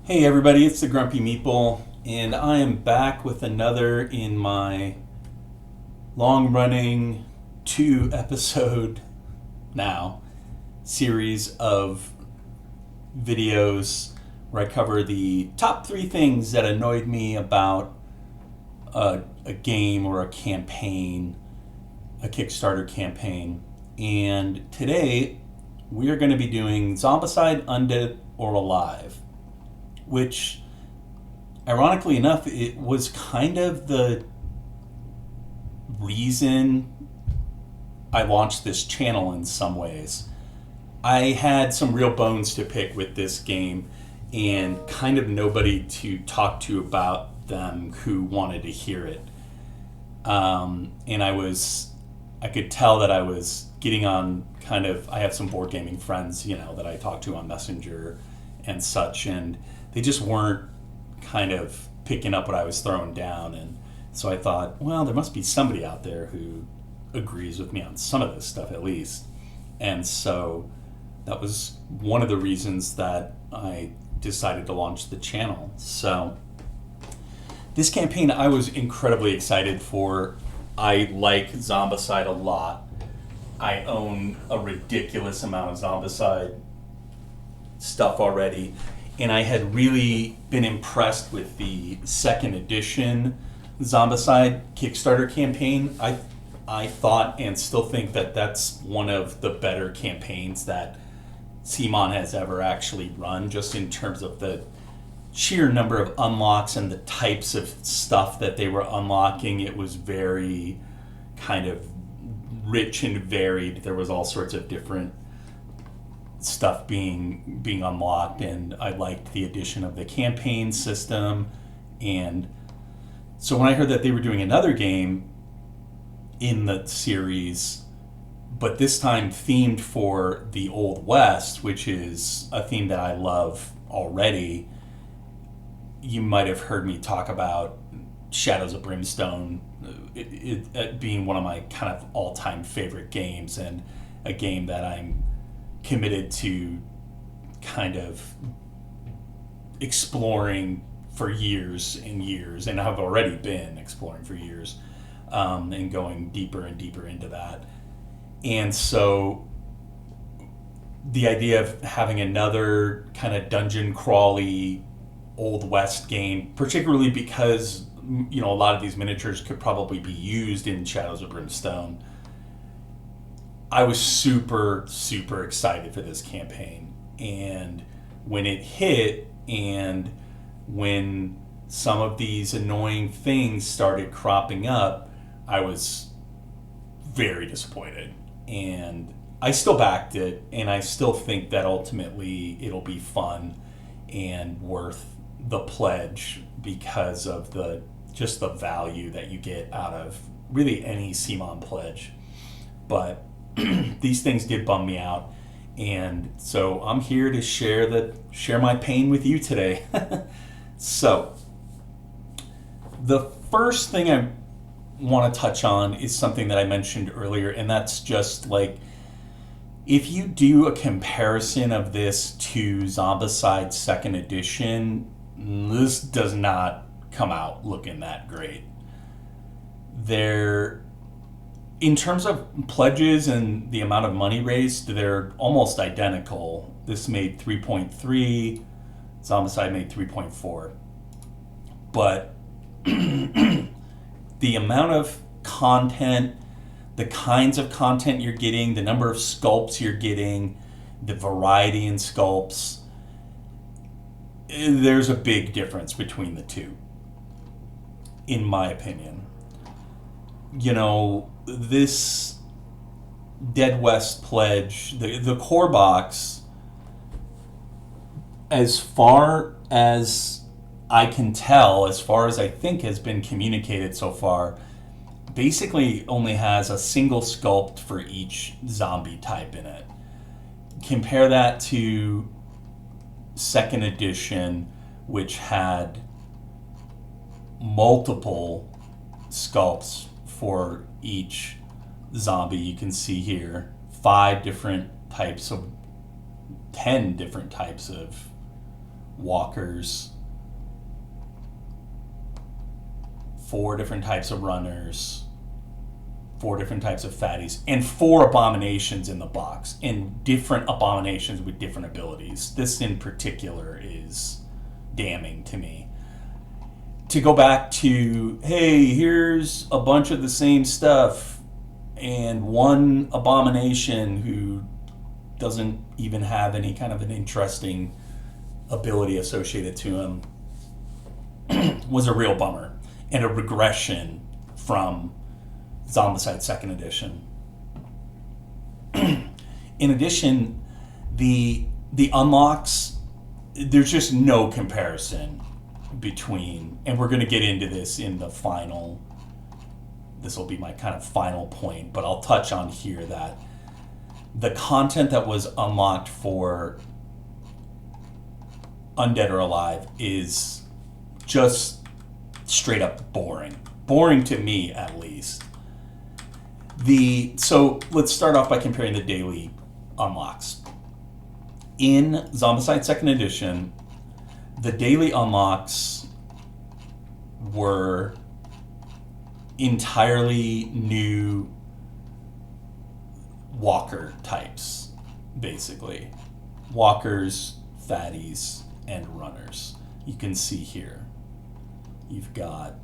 Hey everybody, it's the Grumpy Meatball, and I am back with another in my long-running 2-episode now series of videos where I cover the top 3 things that annoyed me about a game or a campaign, a Kickstarter campaign. And today we are going to be doing Zombicide, Undead, or Alive, which, ironically enough, it was kind of the reason I launched this channel in some ways. I had some real bones to pick with this game and kind of nobody to talk to about them who wanted to hear it. And I could tell that I was getting on I have some board gaming friends, that I talk to on Messenger and such, and they just weren't kind of picking up what I was throwing down. And so I thought, well, there must be somebody out there who agrees with me on some of this stuff at least. And so that was one of the reasons that I decided to launch the channel. So this campaign I was incredibly excited for. I like Zombicide a lot. I own a ridiculous amount of Zombicide stuff already. And I had really been impressed with the second edition Zombicide Kickstarter campaign. I thought and still think that that's one of the better campaigns that CMON has ever actually run, just in terms of the sheer number of unlocks and the types of stuff that they were unlocking. It was very kind of rich and varied. There was all sorts of different stuff being unlocked, and I liked the addition of the campaign system. And so when I heard that they were doing another game in the series, but this time themed for the Old West, which is a theme that I love already, you might have heard me talk about Shadows of Brimstone, it being one of my kind of all-time favorite games, and a game that I'm committed to kind of exploring for years and years, and I've already been exploring for years, and going deeper and deeper into that. And so the idea of having another kind of dungeon crawly Old West game, particularly because a lot of these miniatures could probably be used in Shadows of Brimstone, I was super, super excited for this campaign. And when it hit, and when some of these annoying things started cropping up, I was very disappointed. And I still backed it, and I still think that ultimately it'll be fun and worth the pledge because of the value that you get out of really any CMON pledge. But these things did bum me out, and so I'm here to share my pain with you today. So the first thing I want to touch on is something that I mentioned earlier, and that's just if you do a comparison of this to Zombicide second edition, this does not come out looking that great. In terms of pledges and the amount of money raised, they're almost identical. This made 3.3, Zombicide made 3.4. But the amount of content, the kinds of content you're getting, the number of sculpts you're getting, the variety in sculpts, there's a big difference between the two, in my opinion. This Dead West pledge, the core box, as far as I can tell, as far as I think has been communicated so far, basically only has a single sculpt for each zombie type in it. Compare that to second edition, which had multiple sculpts for each zombie. You can see here 10 different types of walkers, 4 different types of runners, 4 different types of fatties, and 4 abominations in the box, and different abominations with different abilities. This in particular is damning to me. To go back to, hey, here's a bunch of the same stuff, and one abomination who doesn't even have any kind of an interesting ability associated to him was a real bummer, and a regression from Zombicide 2nd Edition. In addition, the unlocks, there's just no comparison between, and we're going to get into this in the final, this will be my kind of final point, but I'll touch on here that the content that was unlocked for Undead or Alive is just straight up boring. Boring to me, at least. So let's start off by comparing the daily unlocks. In Zombicide 2nd Edition, the daily unlocks were entirely new walker types, basically. Walkers, fatties, and runners. You can see here. You've got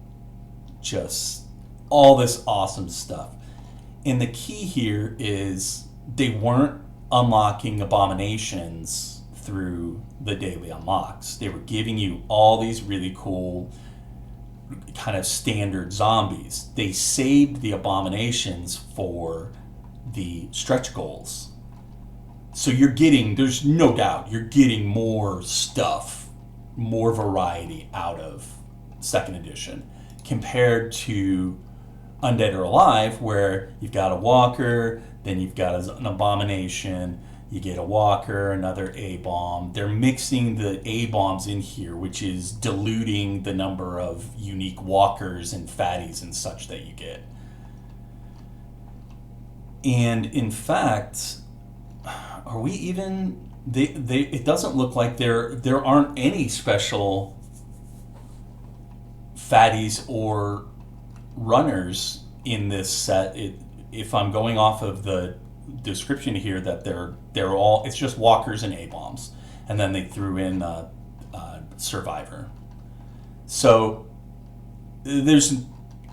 just all this awesome stuff. And the key here is they weren't unlocking abominations through the daily unlocks. They were giving you all these really cool kind of standard zombies. They saved the abominations for the stretch goals. So you're getting, there's no doubt, you're getting more stuff, more variety out of 2nd Edition compared to Undead or Alive, where you've got a walker, then you've got an abomination, you get a walker, another A-bomb. They're mixing the A-bombs in here, which is diluting the number of unique walkers and fatties and such that you get. And in fact, are we even... it doesn't look like there aren't any special fatties or runners in this set. If I'm going off of the description here, that they're all, it's just walkers and A-bombs, and then they threw in Survivor. So there's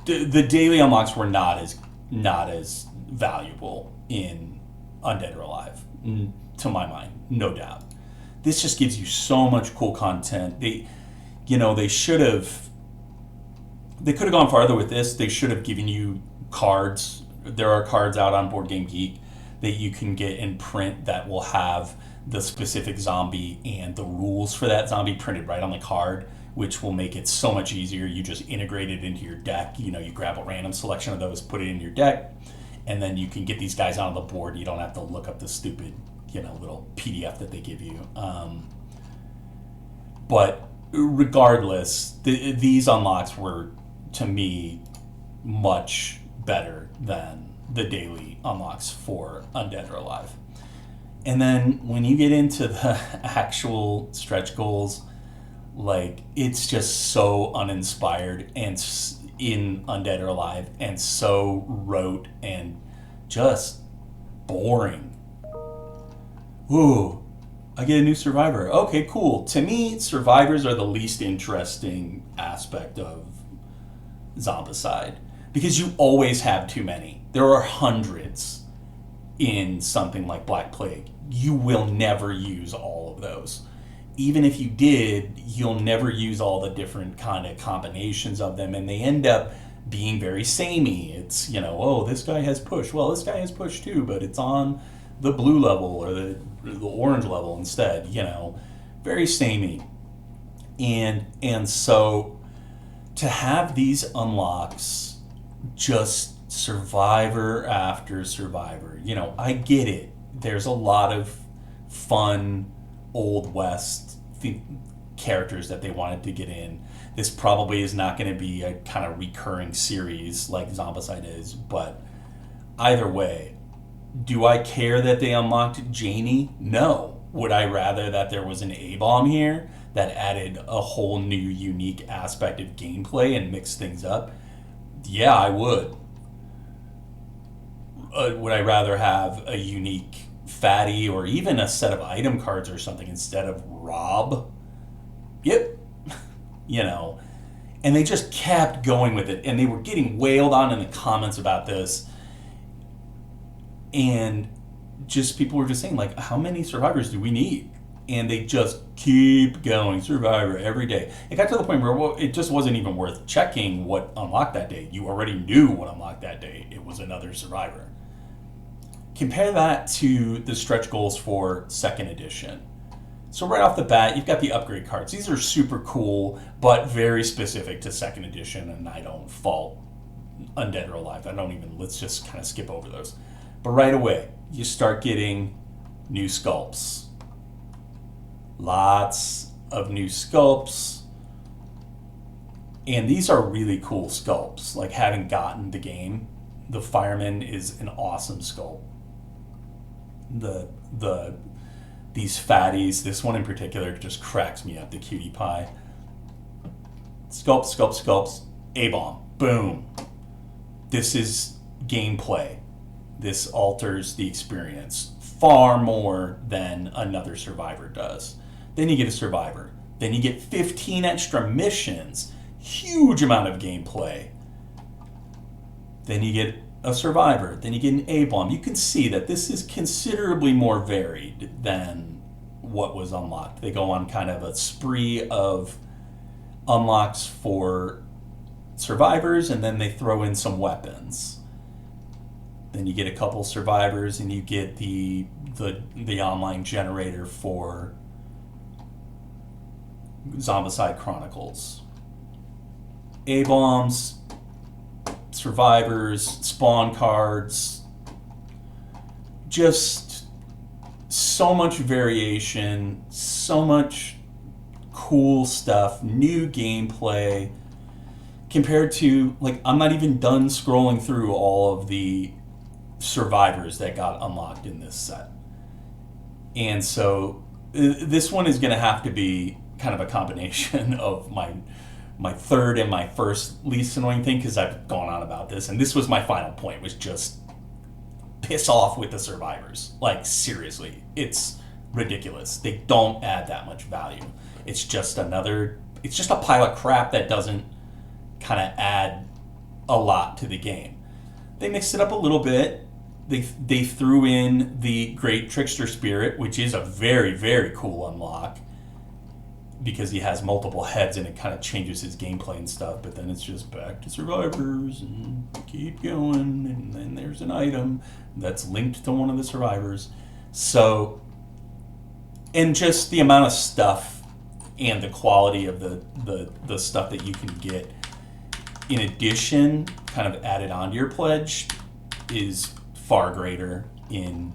the daily unlocks were not as valuable in Undead or Alive, to my mind, no doubt. This just gives you so much cool content. They could have gone farther with this. They should have given you cards. There are cards out on Board Game Geek that you can get in print that will have the specific zombie and the rules for that zombie printed right on the card, which will make it so much easier. You just integrate it into your deck. You grab a random selection of those, put it in your deck, and then you can get these guys on the board. You don't have to look up the stupid, little PDF that they give you. But regardless, these unlocks were, to me, much better than the daily unlocks for Undead or Alive. And then when you get into the actual stretch goals, it's just so uninspired and in Undead or Alive, and so rote and just boring. Ooh, I get a new survivor. Okay, cool. To me, survivors are the least interesting aspect of Zombicide, because you always have too many. There are hundreds in something like Black Plague. You will never use all of those. Even if you did, you'll never use all the different kind of combinations of them, and they end up being very samey. It's, this guy has push. Well, this guy has push too, but it's on the blue level or the orange level instead, very samey. And so to have these unlocks just survivor after survivor, I get it. There's a lot of fun Old West characters that they wanted to get in. This probably is not going to be a kind of recurring series like Zombicide is, but either way, do I care that they unlocked Janie? No. Would I rather that there was an A-bomb here that added a whole new unique aspect of gameplay and mixed things up, yeah, I would. Would I rather have a unique fatty or even a set of item cards or something instead of Rob? Yep. You know, and they just kept going with it, and they were getting wailed on in the comments about this, and just people were just saying, like, how many survivors do we need? And they just keep going, survivor every day. It got to the point where, well, it just wasn't even worth checking what unlocked that day. You already knew what unlocked that day. It was another survivor. Compare that to the stretch goals for second edition. So right off the bat, you've got the upgrade cards. These are super cool, but very specific to second edition, and I don't fault Undead or Alive. Let's just kind of skip over those. But right away, you start getting new sculpts. Lots of new sculpts. And these are really cool sculpts. Like, having gotten the game, the Fireman is an awesome sculpt. These fatties, this one in particular just cracks me up, the cutie pie. Sculpts, A-bomb, boom. This is gameplay. This alters the experience far more than another survivor does. Then you get a survivor. Then you get 15 extra missions. Huge amount of gameplay. Then you get a survivor. Then you get an A-bomb. You can see that this is considerably more varied than what was unlocked. They go on kind of a spree of unlocks for survivors, and then they throw in some weapons. Then you get a couple survivors, and you get the online generator for Zombicide Chronicles. A-bombs, survivors, spawn cards, just so much variation, so much cool stuff, new gameplay, compared to, like, I'm not even done scrolling through all of the survivors that got unlocked in this set. And so this one is going to have to be kind of a combination of my third and my first least annoying thing, because I've gone on about this, and this was my final point, was just piss off with the survivors. Like, seriously, it's ridiculous. They don't add that much value. It's just a pile of crap that doesn't kind of add a lot to the game. They mixed it up a little bit. They threw in the Great Trickster Spirit, which is a very, very cool unlock, because he has multiple heads and it kind of changes his gameplay and stuff. But then it's just back to survivors and keep going, and then there's an item that's linked to one of the survivors. So, and just the amount of stuff and the quality of the stuff that you can get in addition, kind of added onto your pledge, is far greater in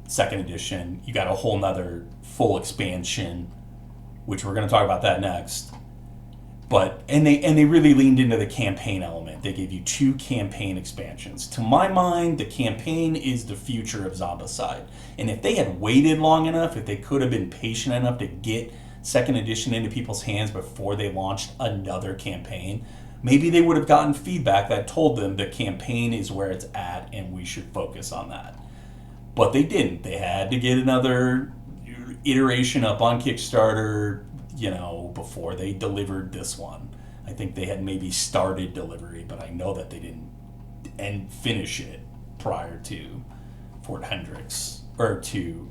second edition. You got a whole nother full expansion, which we're going to talk about that next. But and they really leaned into the campaign element. They gave you 2 campaign expansions. To my mind, the campaign is the future of Zombicide. And if they had waited long enough, if they could have been patient enough to get second edition into people's hands before they launched another campaign, maybe they would have gotten feedback that told them the campaign is where it's at and we should focus on that. But they didn't. They had to get another iteration up on Kickstarter, before they delivered this one. I think they had maybe started delivery, but I know that they didn't finish it prior to Fort Hendricks, or to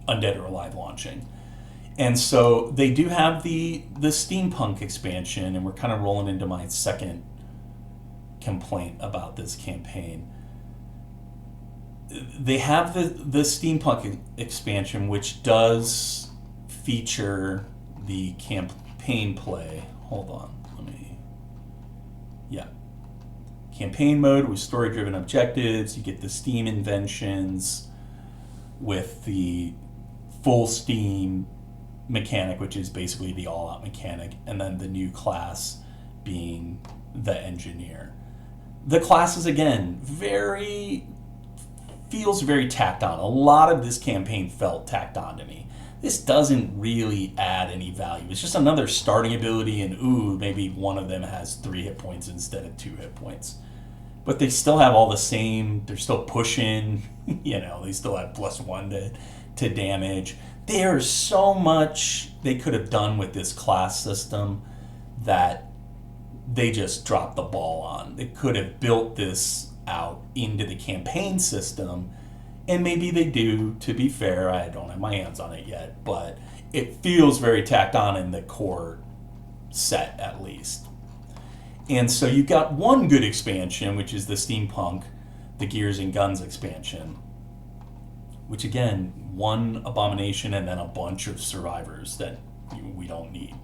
Undead or Alive launching. And so they do have the steampunk expansion, and we're kind of rolling into my second complaint about this campaign. They have the steampunk expansion, which does feature the campaign play. Hold on, campaign mode with story-driven objectives. You get the Steam inventions with the full Steam mechanic, which is basically the all-out mechanic, and then the new class being the engineer. The classes, again, feels very tacked on. A lot of this campaign felt tacked on to me. this doesn't really add any value. It's just another starting ability, and maybe one of them has 3 hit points instead of 2 hit points. But they still have all the same, they're still pushing, they still have +1 to damage. There's so much they could have done with this class system that they just dropped the ball on. They could have built this out into the campaign system, and maybe they do, to be fair. I don't have my hands on it yet, but it feels very tacked on in the core set, at least. And so you've got one good expansion, which is the Steampunk, the Gears and Guns expansion, which again, one abomination and then a bunch of survivors that we don't need.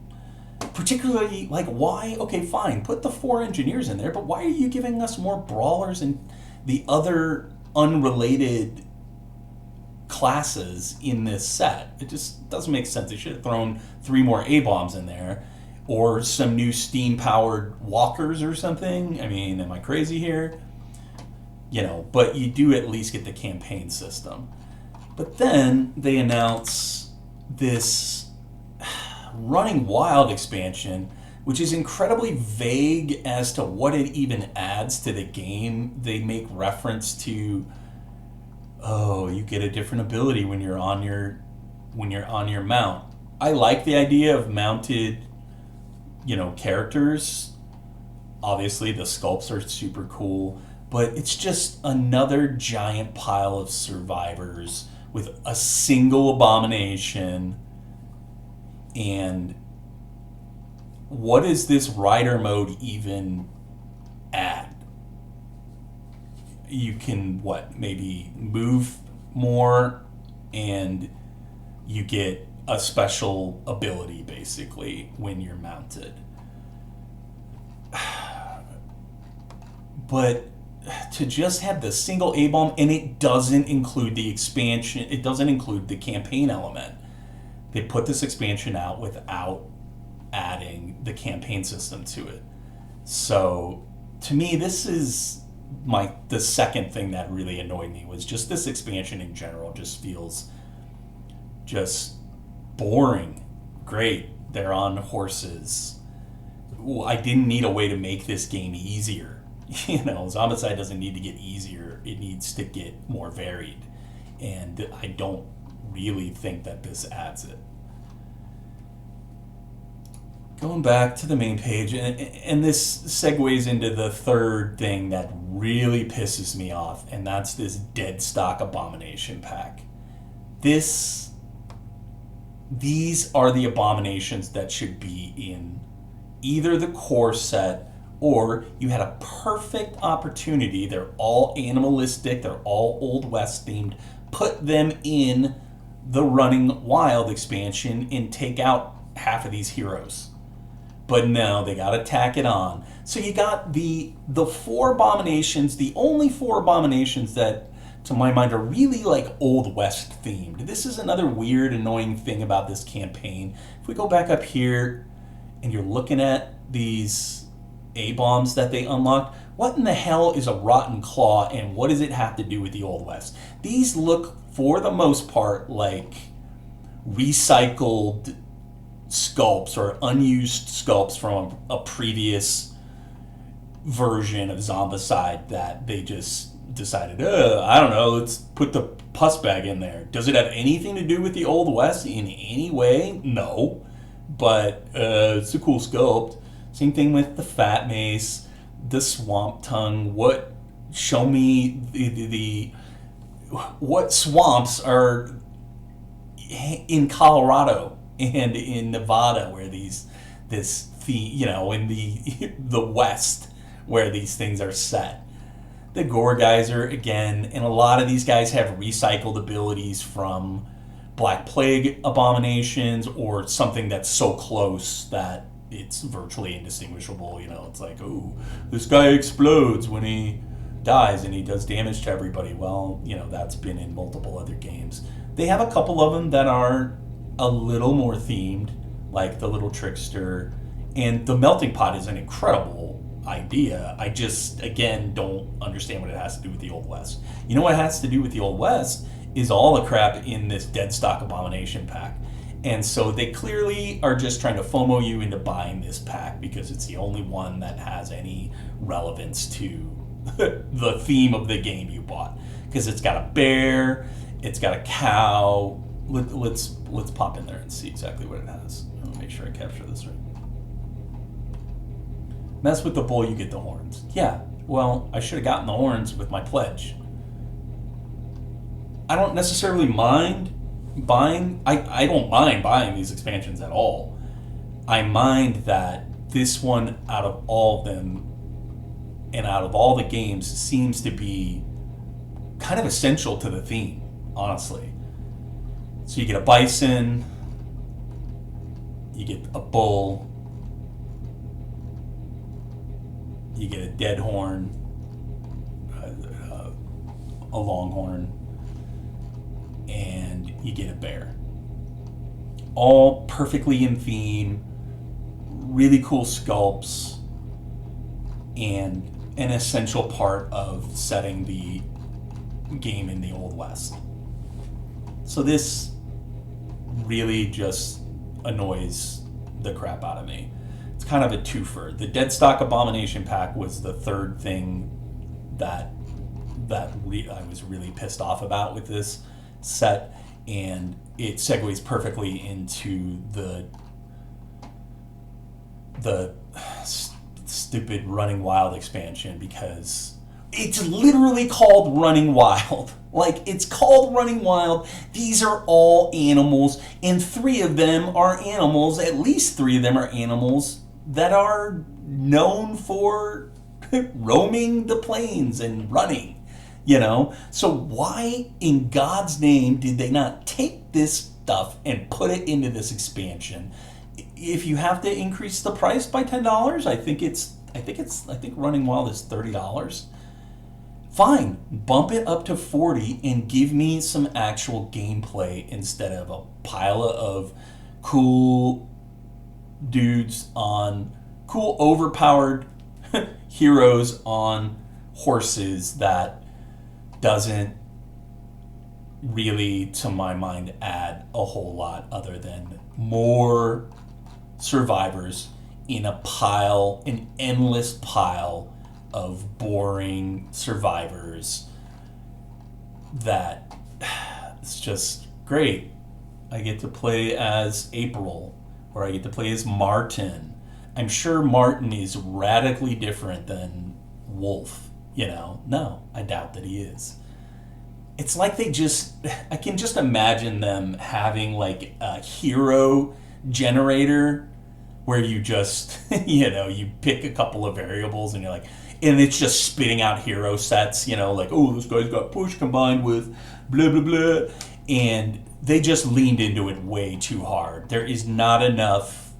Particularly, why? Okay, fine, put the 4 engineers in there, but why are you giving us more brawlers and the other unrelated classes in this set? It just doesn't make sense. They should have thrown 3 more A-bombs in there, or some new steam-powered walkers or something. I mean, am I crazy here? But you do at least get the campaign system. But then they announce this Running Wild expansion, which is incredibly vague as to what it even adds to the game. They make reference to, you get a different ability when you're on your mount. I like the idea of mounted characters. Obviously the sculpts are super cool, but it's just another giant pile of survivors with a single abomination. And what does this rider mode even add? You can maybe move more, and you get a special ability basically when you're mounted. But to just have the single A-bomb, and it doesn't include the expansion, it doesn't include the campaign element. They put this expansion out without adding the campaign system to it. So to me, this is the second thing that really annoyed me, was just this expansion in general just feels just boring. Great, they're on horses. I didn't need a way to make this game easier. Zombicide doesn't need to get easier. It needs to get more varied. And I don't really think that this adds it. Going back to the main page, and this segues into the third thing that really pisses me off, and that's this dead stock abomination pack. These are the abominations that should be in either the core set, or you had a perfect opportunity. They're all animalistic, they're all Old West themed. Put them in the Running Wild expansion and take out half of these heroes. But no, they gotta tack it on. So you got the 4 abominations, the only 4 abominations that, to my mind, are really Old West themed. This is another weird, annoying thing about this campaign. If we go back up here and you're looking at these A-bombs that they unlocked, what in the hell is a Rotten Claw, and what does it have to do with the Old West? These look, for the most part, like recycled sculpts or unused sculpts from a previous version of Zombicide that they just decided, I don't know, let's put the pus bag in there. Does it have anything to do with the Old West in any way? No. But it's a cool sculpt. Same thing with the Fat Mace, the Swamp Tongue. Show me what swamps are in Colorado and in Nevada where in the West where these things are set. The Gore Geyser again, and a lot of these guys have recycled abilities from Black Plague abominations or something that's so close that it's virtually indistinguishable. It's like, this guy explodes when he dies and he does damage to everybody. Well, that's been in multiple other games. They have a couple of them that are a little more themed, like the Little Trickster, and the Melting Pot is an incredible idea. I just, again, don't understand what it has to do with the Old West. What it has to do with the Old West is all the crap in this Dead Stock Abomination pack. And so they clearly are just trying to FOMO you into buying this pack because it's the only one that has any relevance to the theme of the game you bought. Because it's got a bear, it's got a cow. Let's pop in there and see exactly what it has. Let me make sure I capture this right. Mess with the bull, you get the horns. Yeah, well, I should have gotten the horns with my pledge. I don't necessarily mind buying. I don't mind buying these expansions at all. I mind that this one, out of all of them and out of all the games, seems to be kind of essential to the theme, honestly. So you get a bison, you get a bull, you get a dead horn, a longhorn, and you get a bear. All perfectly in theme, really cool sculpts, and an essential part of setting the game in the Old West. So this really just annoys the crap out of me. It's kind of a twofer. The Deadstock Abomination pack was the third thing that I was really pissed off about with this set, and it segues perfectly into the stupid Running Wild expansion, because it's literally called Running Wild. Like, it's called Running Wild. These are all animals, and 3 of them are animals, at least 3 of them are animals that are known for roaming the plains and running, you know? So why in God's name did they not take this stuff and put it into this expansion? If you have to increase the price by $10, I think Running Wild is $30. Fine, bump it up to $40 and give me some actual gameplay instead of a pile of cool dudes on cool overpowered heroes on horses that doesn't really, to my mind, add a whole lot other than more survivors in an endless pile of boring survivors that it's just great. I get to play as April, or I get to play as Martin. I'm sure Martin is radically different than Wolf, you know? No, I doubt that he is. It's like I can just imagine them having like a hero generator where you just, you pick a couple of variables and you're like, and it's just spitting out hero sets, like, oh, this guy's got push combined with blah, blah, blah. And they just leaned into it way too hard. There is not enough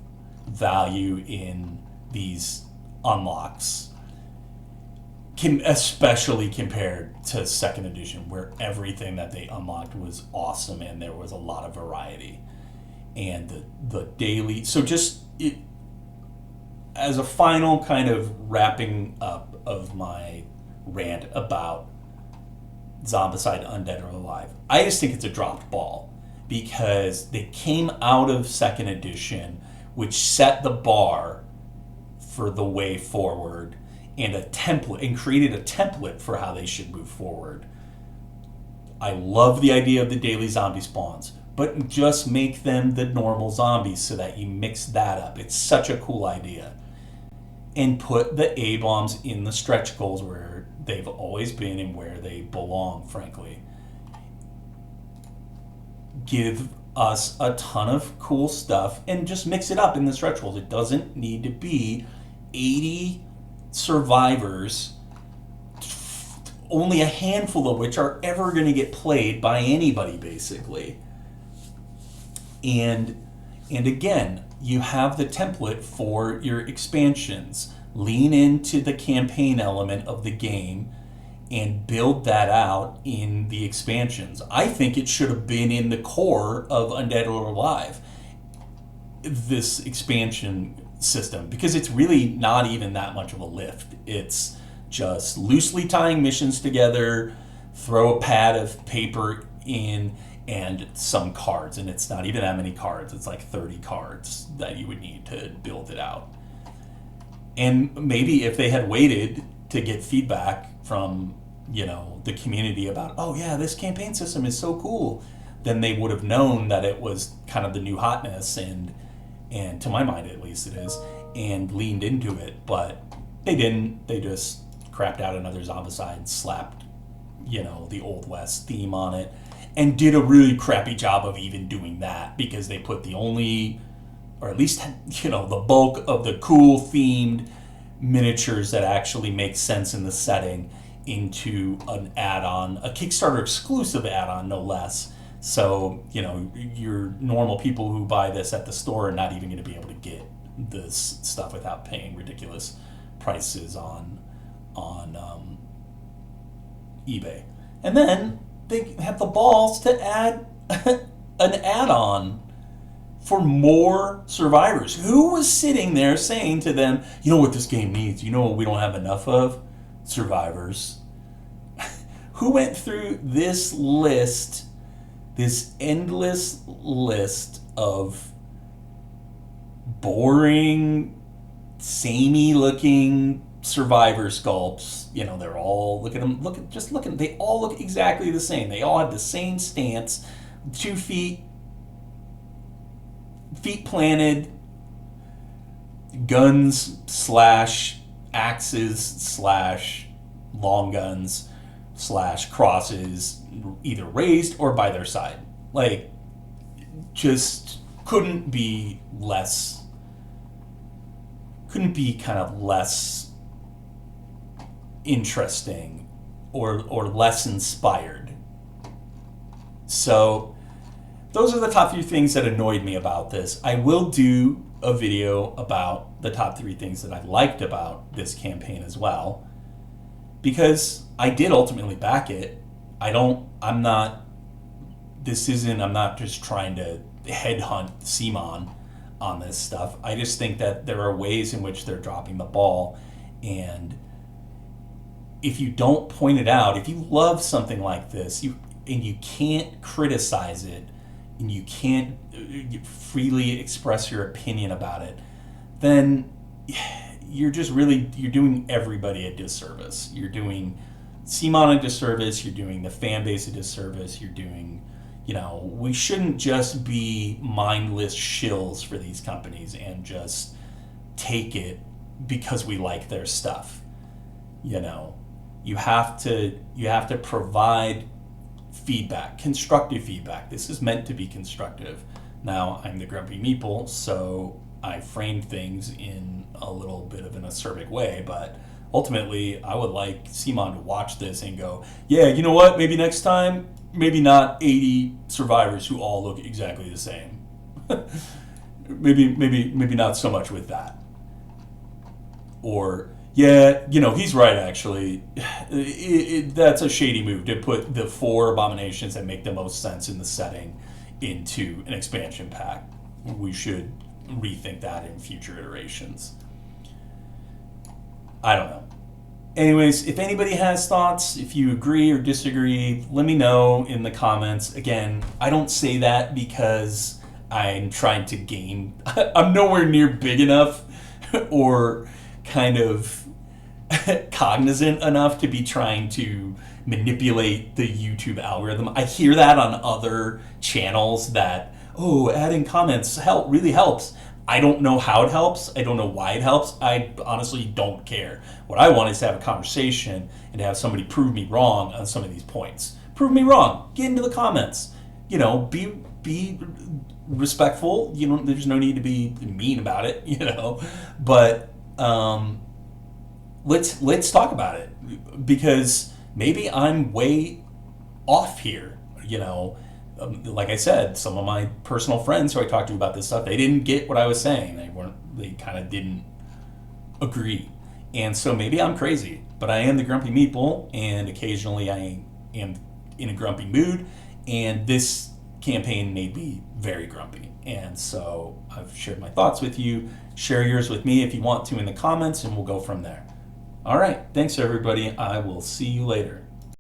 value in these unlocks, especially compared to second edition, where everything that they unlocked was awesome and there was a lot of variety. And the daily, so just as a final kind of wrapping up of my rant about Zombicide, Undead or Alive, I just think it's a dropped ball, because they came out of second edition, which set the bar for the way forward, and created a template for how they should move forward. I love the idea of the daily zombie spawns, but just make them the normal zombies so that you mix that up. It's such a cool idea. And put the A-bombs in the stretch goals where they've always been and where they belong, frankly. Give us a ton of cool stuff and just mix it up in the stretch goals. It doesn't need to be 80 survivors, only a handful of which are ever going to get played by anybody, basically. And again, you have the template for your expansions. Lean into the campaign element of the game and build that out in the expansions. I think it should have been in the core of Undead or Alive, this expansion system, because it's really not even that much of a lift. It's just loosely tying missions together, throw a pad of paper in, and some cards, and it's not even that many cards. It's like 30 cards that you would need to build it out. And maybe if they had waited to get feedback from, the community about, oh yeah, this campaign system is so cool, then they would have known that it was kind of the new hotness, and to my mind at least it is, and leaned into it. But they didn't. They just crapped out another Zombicide, slapped, the Old West theme on it, and did a really crappy job of even doing that, because they put the only, or at least, the bulk of the cool themed miniatures that actually make sense in the setting into an add-on, a Kickstarter exclusive add-on, no less. So, your normal people who buy this at the store are not even going to be able to get this stuff without paying ridiculous prices on eBay. And then they have the balls to add an add-on for more survivors. Who was sitting there saying to them, you know what this game needs? You know what we don't have enough of? Survivors. Who went through this list, this endless list of boring, samey looking survivor sculpts? They're all, look at them, they all look exactly the same. They all have the same stance, 2 feet planted, guns / axes / long guns / crosses, either raised or by their side. Like, just couldn't be kind of less interesting or less inspired. So those are the top 3 things that annoyed me about this. I will do a video about the top 3 things that I liked about this campaign as well, because I did ultimately back it. I'm not just trying to headhunt Simon on this stuff. I just think that there are ways in which they're dropping the ball, and if you don't point it out, if you love something like this, you can't criticize it, and you can't freely express your opinion about it, then you're doing everybody a disservice. You're doing Simon a disservice, you're doing the fan base a disservice, you're doing, we shouldn't just be mindless shills for these companies and just take it because we like their stuff. You have to provide feedback, constructive feedback. This is meant to be constructive. Now, I'm the grumpy meeple, so I framed things in a little bit of an acerbic way, but ultimately, I would like Simon to watch this and go, yeah, you know what, maybe next time, maybe not 80 survivors who all look exactly the same. maybe not so much with that. Or, yeah, he's right, actually. That's a shady move to put the 4 abominations that make the most sense in the setting into an expansion pack. We should rethink that in future iterations. I don't know. Anyways, if anybody has thoughts, if you agree or disagree, let me know in the comments. Again, I don't say that because I'm trying to gain. I'm nowhere near big enough or kind of cognizant enough to be trying to manipulate the YouTube algorithm. I hear that on other channels that, adding comments really helps. I don't know how it helps. I don't know why it helps. I honestly don't care. What I want is to have a conversation and to have somebody prove me wrong on some of these points. Prove me wrong. Get into the comments. Be respectful. There's no need to be mean about it. But let's talk about it, because maybe I'm way off here. Like I said, some of my personal friends who I talked to about this stuff, they didn't get what I was saying. They kind of didn't agree. And so maybe I'm crazy, but I am the grumpy meeple, and occasionally I am in a grumpy mood, and this campaign made me very grumpy. And so I've shared my thoughts with you. Share yours with me if you want to in the comments, and we'll go from there. All right. Thanks, everybody. I will see you later.